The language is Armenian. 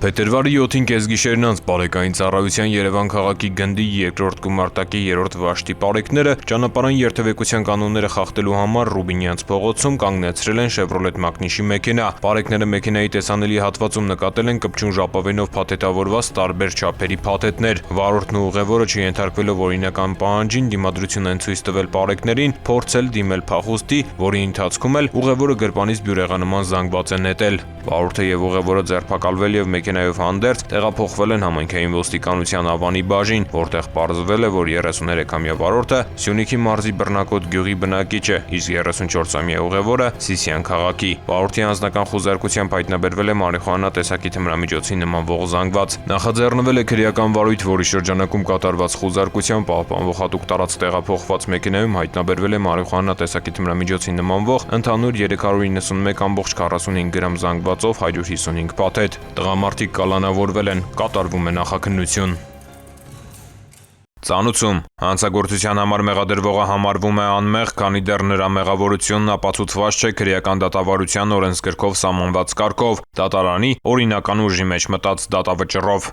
Փետրվարի 7-ին կեսգիշերն անց Պարեկային ծառայության Երևան քաղաքի գնդի 2-րդ գումարտակի 3-րդ վաշտի պարեկները ճանապարհային երթևեկության կանոնները խախտելու համար Ռուբինյանց փողոցում կանգնեցրել են Chevrolet Mach-Nish մեքենա։ Պարեկները մեքենայի տեսանելի հատվածում նկատել են կպչուն ժապավենով փաթեթավորված տարբեր չափերի փաթեթներ։ Վարորդն ու ուղևորը չենթարկվելով օրինական պահանջին դիմադրություն են ցույց տվել պարեկներին, փորձել դիմել փախուստի, որի ընթացքում էլ ուղևորը գրպանից բյուրեղանման զանգված է նետել։ Վարորդը եւ ուղևորը ձերբակալվել եւ մեքենայով հանդերձ տեղափոխվել են համայնքային ոստիկանության Ավանի բաժին, որտեղ պարզվել է, որ 33-ամյա վարորդը Սյունիքի մարզի Բռնակոտ գյուղի բնակիչ է, իսկ 34-ամյա ուղևորը Սիսիան քաղաքի։ Վարորդի անձնական խուզարկությամբ հայտնաբերվել է մարիխուանա տեսակի թմրամիջոցի նմանվող զանգված։ Նախաձեռնվել է քրեական վարույթ, որի շրջանակում կատարված խուզարկությամբ պահպանվող հատուկ տարածք տեղափոխված մեքենայում հայտնաբերվել է մարիխուանա տեսակի թմրամիջոցի նմանվող ընդհանուր 391.45 գրամ զանգվածով 155 փաթեթ։ Տղամարդիկ կալանավորվել են, կատարվում է նախաքննություն։ Ծանուցում հանցագործության համար մեղադրվողը համարվում է անմեղ, քանի դեռ նրա մեղավորությունն ապացուցված չէ քրեական դատավարության օրենսգրքով սահմանված կարգով, դատարանի օրինական ուժի մեջ մտած դատավճռով։